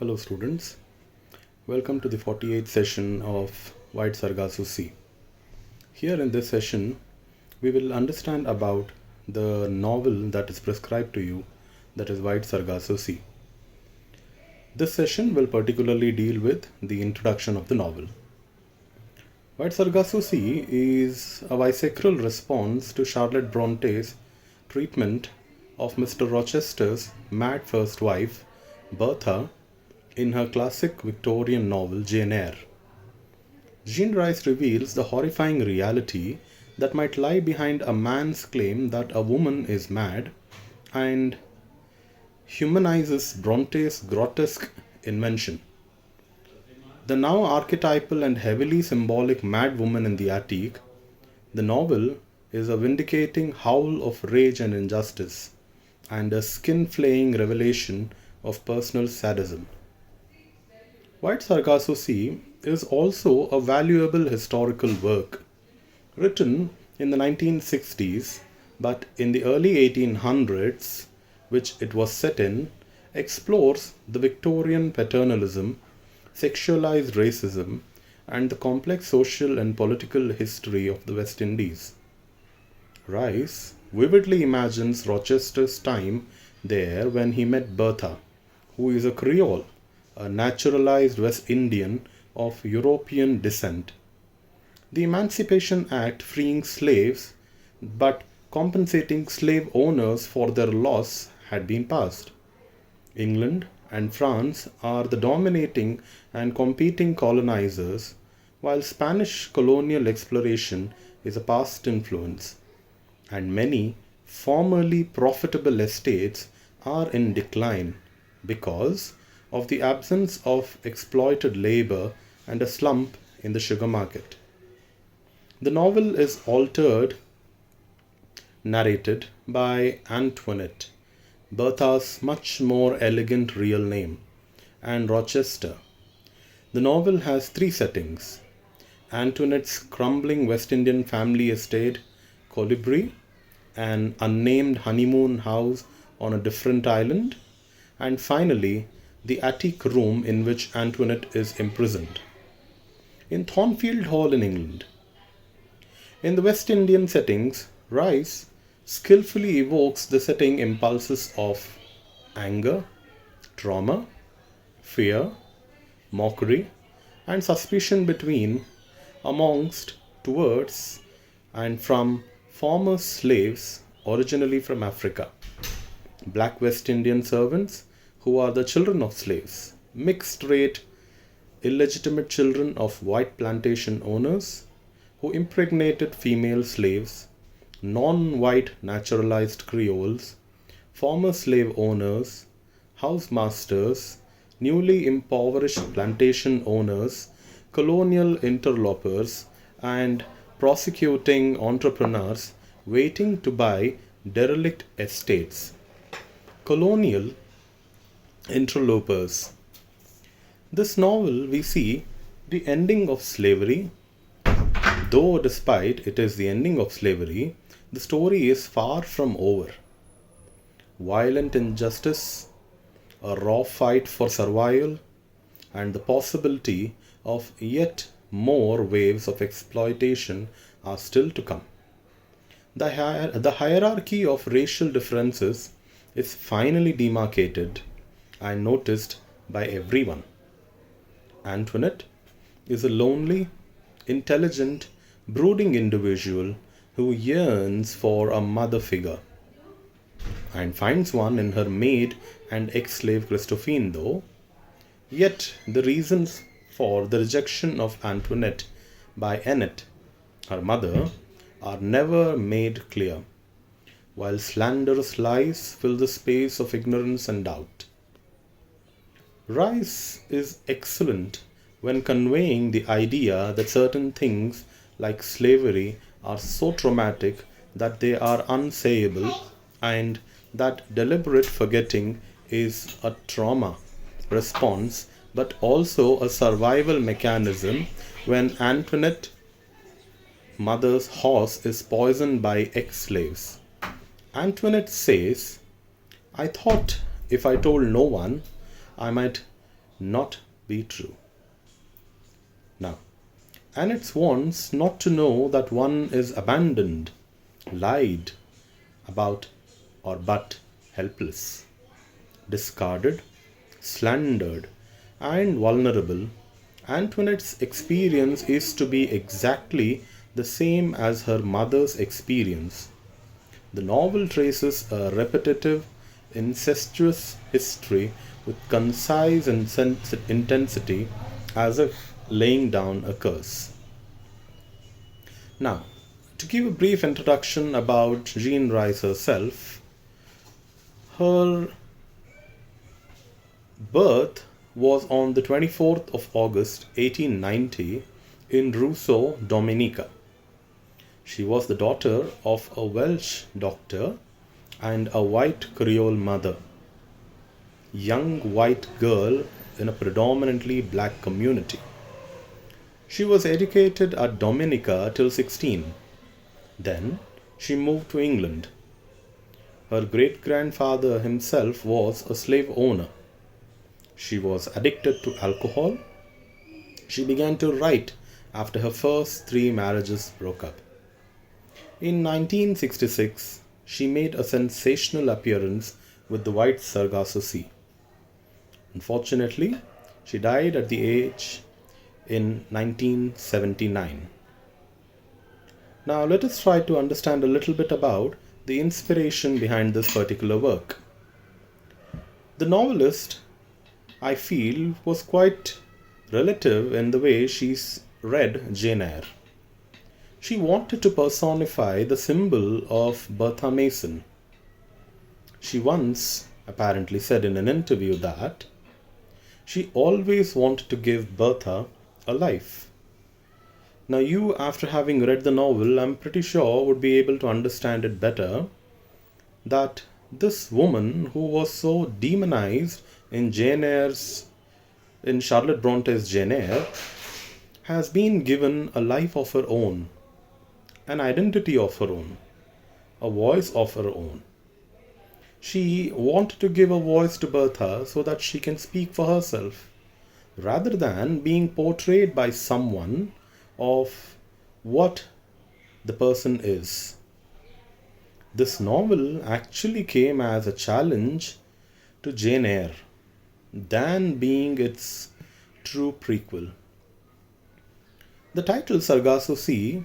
Hello students, welcome to the 48th session of White Sargasso Sea. Here in this session, we will understand about the novel that is prescribed to you, that is White Sargasso Sea. This session will particularly deal with the introduction of the novel. White Sargasso Sea is a visceral response to Charlotte Bronte's treatment of Mr. Rochester's mad first wife, Bertha, in her classic Victorian novel Jane Eyre. Jean Rice reveals the horrifying reality that might lie behind a man's claim that a woman is mad and humanizes Bronte's grotesque invention. The now archetypal and heavily symbolic mad woman in the attic, the novel is a vindicating howl of rage and injustice and a skin-flaying revelation of personal sadism. White Sargasso Sea is also a valuable historical work, written in the 1960s, but in the early 1800s, which it was set in, explores the Victorian paternalism, sexualized racism, and the complex social and political history of the West Indies. Rice vividly imagines Rochester's time there when he met Bertha, who is a Creole, a naturalized West Indian of European descent. The Emancipation Act freeing slaves but compensating slave owners for their loss had been passed. England and France are the dominating and competing colonizers, while Spanish colonial exploration is a past influence, and many formerly profitable estates are in decline because of the absence of exploited labor and a slump in the sugar market. The novel is narrated by Antoinette, Bertha's much more elegant real name, and Rochester. The novel has three settings: Antoinette's crumbling West Indian family estate, Colibri, an unnamed honeymoon house on a different island, and finally, the attic room in which Antoinette is imprisoned, in Thornfield Hall in England. In the West Indian settings, Rice skillfully evokes the setting impulses of anger, trauma, fear, mockery, and suspicion between, amongst, towards, and from former slaves originally from Africa, black West Indian servants who are the children of slaves, mixed-rate, illegitimate children of white plantation owners who impregnated female slaves, non-white naturalized Creoles, former slave owners, housemasters, newly impoverished plantation owners, colonial interlopers, and prosecuting entrepreneurs waiting to buy derelict estates. Colonial interlopers. This novel we see the ending of slavery, though despite it is the ending of slavery, the story is far from over. Violent injustice, a raw fight for survival, and the possibility of yet more waves of exploitation are still to come. The hierarchy of racial differences is finally demarcated and noticed by everyone. Antoinette is a lonely, intelligent, brooding individual who yearns for a mother figure and finds one in her maid and ex-slave Christophine, though. Yet the reasons for the rejection of Antoinette by Annette, her mother, are never made clear, while slanderous lies fill the space of ignorance and doubt. Rice is excellent when conveying the idea that certain things like slavery are so traumatic that they are unsayable, and that deliberate forgetting is a trauma response but also a survival mechanism when Antoinette mother's horse is poisoned by ex-slaves. Antoinette says, "I thought if I told no one, I might not be true. Now, Annette wants not to know that one is abandoned, lied about, or but helpless, discarded, slandered, and vulnerable. Antoinette's experience is to be exactly the same as her mother's experience. The novel traces a repetitive, incestuous history with concise intensity, as if laying down a curse. Now, to give a brief introduction about Jean Rice herself, her birth was on the 24th of August 1890 in Rousseau, Dominica. She was the daughter of a Welsh doctor and a white Creole mother. Young white girl in a predominantly black community. She was educated at Dominica till 16. Then she moved to England. Her great-grandfather himself was a slave owner. She was addicted to alcohol. She began to write after her first 3 marriages broke up. In 1966, she made a sensational appearance with the White Sargasso Sea. Unfortunately, she died at the age in 1979. Now let us try to understand a little bit about the inspiration behind this particular work. The novelist, I feel, was quite relative in the way she read Jane Eyre. She wanted to personify the symbol of Bertha Mason. She once apparently said in an interview that she always wanted to give Bertha a life. Now you, after having read the novel, I'm pretty sure would be able to understand it better, that this woman who was so demonized in Charlotte Bronte's Jane Eyre, has been given a life of her own, an identity of her own, a voice of her own. She wanted to give a voice to Bertha so that she can speak for herself, rather than being portrayed by someone of what the person is. This novel actually came as a challenge to Jane Eyre, than being its true prequel. The title Sargasso Sea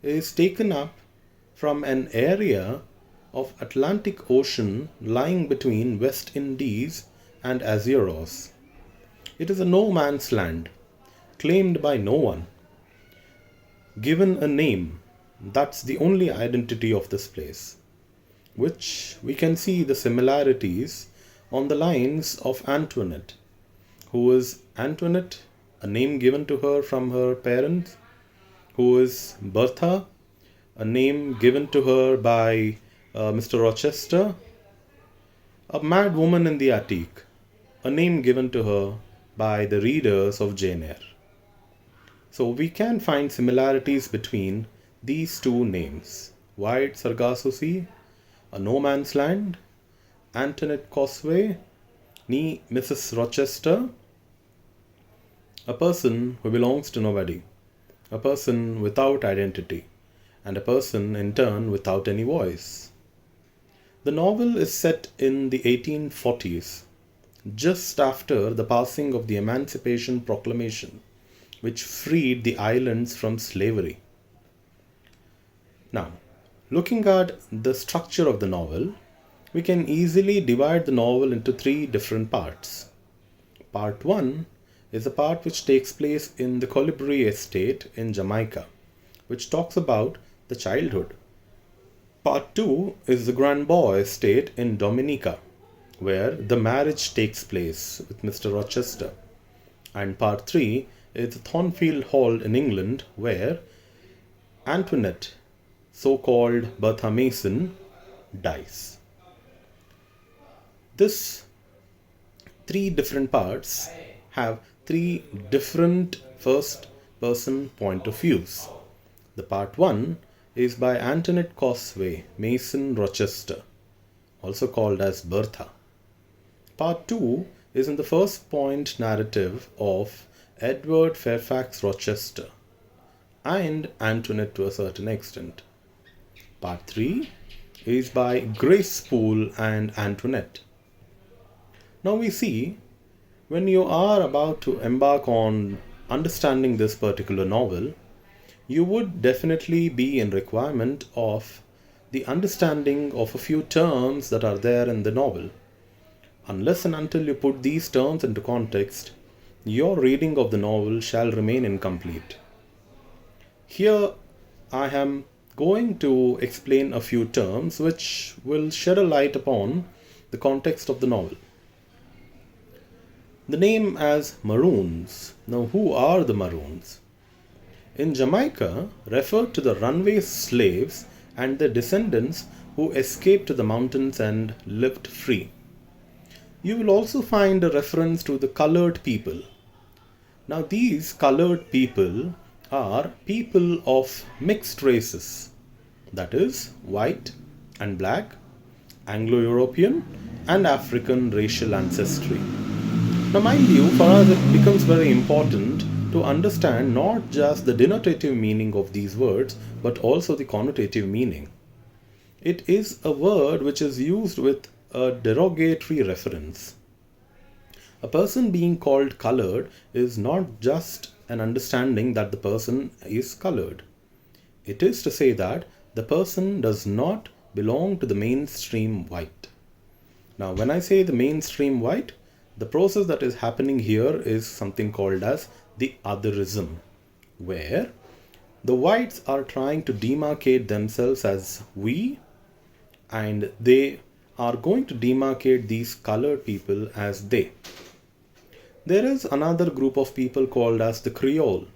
is taken up from an area of Atlantic Ocean lying between West Indies and Azores. It is a no man's land, claimed by no one, given a name. That's the only identity of this place, which we can see the similarities on the lines of Antoinette. Who is Antoinette, a name given to her from her parents? Who is Bertha, a name given to her by Mr. Rochester? A mad woman in the attic, a name given to her by the readers of Jane Eyre. So we can find similarities between these two names: White Sargasso Sea, a no man's land; Antoinette Causeway, nee Mrs. Rochester, a person who belongs to nobody, a person without identity, and a person in turn without any voice. The novel is set in the 1840s, just after the passing of the Emancipation Proclamation, which freed the islands from slavery. Now, looking at the structure of the novel, we can easily divide the novel into 3 different parts. Part 1 is a part which takes place in the Colibri estate in Jamaica, which talks about the childhood. Part 2 is the Grandbois estate in Dominica, where the marriage takes place with Mr. Rochester. And part 3 is the Thornfield Hall in England, where Antoinette, so-called Bertha Mason, dies. This 3 different parts have 3 different first-person point of views. The part 1 is by Antoinette Causeway Mason Rochester, also called as Bertha. Part 2 is in the first point narrative of Edward Fairfax Rochester and Antoinette to a certain extent. Part 3 is by Grace Poole and Antoinette. Now we see, when you are about to embark on understanding this particular novel, you would definitely be in requirement of the understanding of a few terms that are there in the novel. Unless and until you put these terms into context, your reading of the novel shall remain incomplete. Here I am going to explain a few terms which will shed a light upon the context of the novel. The name as Maroons. Now, who are the Maroons? In Jamaica, referred to the runaway slaves and their descendants who escaped to the mountains and lived free. You will also find a reference to the colored people. Now, these colored people are people of mixed races, that is, white and black, Anglo-European and African racial ancestry. Now, mind you, for us it becomes very important to understand not just the denotative meaning of these words, but also the connotative meaning. It is a word which is used with a derogatory reference. A person being called colored is not just an understanding that the person is colored. It is to say that the person does not belong to the mainstream white. Now, when I say the mainstream white, the process that is happening here is something called as the otherism, where the whites are trying to demarcate themselves as we, and they are going to demarcate these colored people as they. There is another group of people called as the Creole.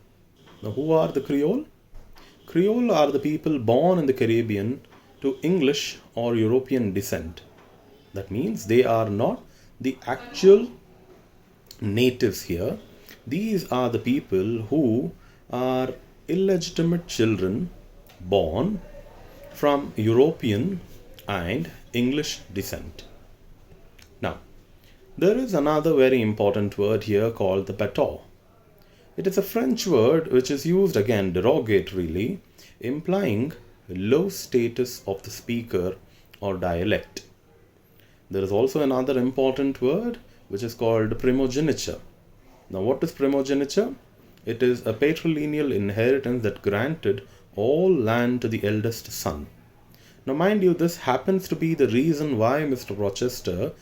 Now, who are the Creole? Creole are the people born in the Caribbean to English or European descent. That means they are not the actual natives here. These are the people who are illegitimate children born from European and English descent. Now, there is another very important word here called the patois. It is a French word which is used again derogatorily, implying low status of the speaker or dialect. There is also another important word which is called primogeniture. Now, what is primogeniture? It is a patrilineal inheritance that granted all land to the eldest son. Now, mind you, this happens to be the reason why Mr. Rochester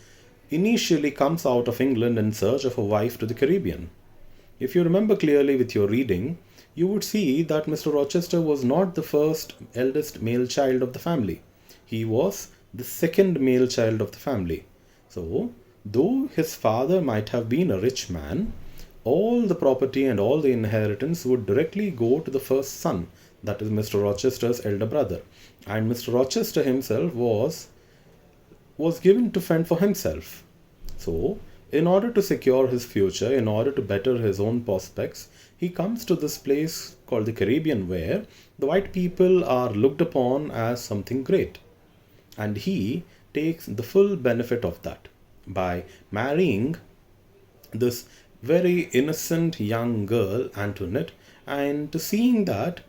initially comes out of England in search of a wife to the Caribbean. If you remember clearly with your reading, you would see that Mr. Rochester was not the first eldest male child of the family. He was the second male child of the family. So, though his father might have been a rich man, all the property and all the inheritance would directly go to the first son, that is Mr. Rochester's elder brother. And Mr. Rochester himself was given to fend for himself. So, in order to secure his future, in order to better his own prospects, he comes to this place called the Caribbean, where the white people are looked upon as something great. And he takes the full benefit of that by marrying this very innocent young girl, Antoinette, and seeing that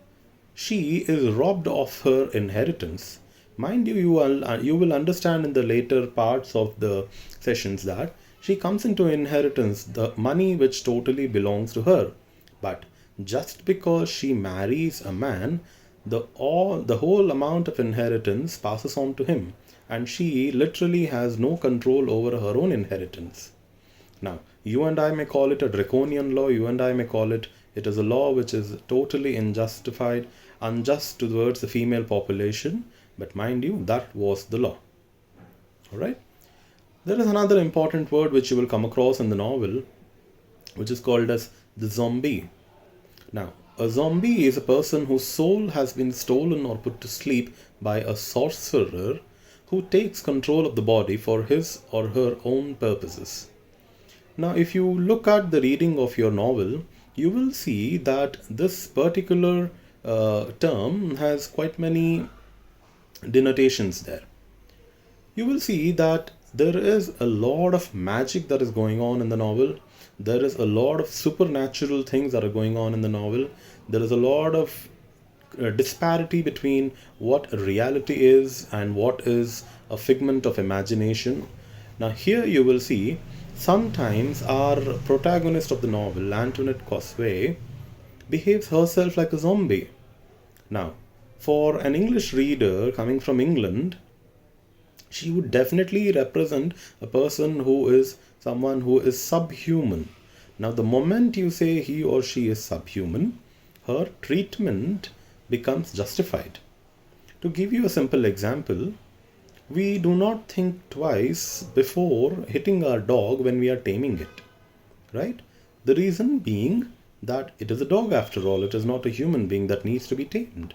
she is robbed of her inheritance. Mind you, you will understand in the later parts of the sessions that she comes into inheritance, the money which totally belongs to her. But just because she marries a man, the whole amount of inheritance passes on to him, and she literally has no control over her own inheritance. Now, you and I may call it a draconian law, you and I may call it is a law which is totally unjust towards the female population, but mind you, that was the law. Alright? There is another important word which you will come across in the novel, which is called as the zombie. Now, a zombie is a person whose soul has been stolen or put to sleep by a sorcerer who takes control of the body for his or her own purposes. Now, if you look at the reading of your novel, you will see that this particular term has quite many denotations there. You will see that There is a lot of magic that is going on in the novel. There is a lot of supernatural things that are going on in the novel. There is a lot of disparity between what reality is and what is a figment of imagination. Now, here you will see sometimes our protagonist of the novel, Antoinette Cosway, behaves herself like a zombie. Now, for an English reader coming from England, she would definitely represent a person who is someone who is subhuman. Now, the moment you say he or she is subhuman, her treatment becomes justified. To give you a simple example, we do not think twice before hitting our dog when we are taming it, right? The reason being that it is a dog after all, it is not a human being that needs to be tamed.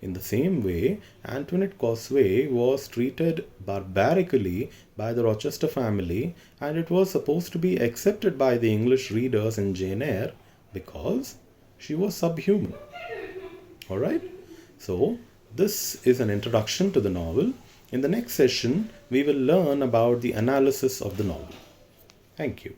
In the same way, Antoinette Cosway was treated barbarically by the Rochester family, and it was supposed to be accepted by the English readers in Jane Eyre because she was subhuman. Alright? So, this is an introduction to the novel. In the next session, we will learn about the analysis of the novel. Thank you.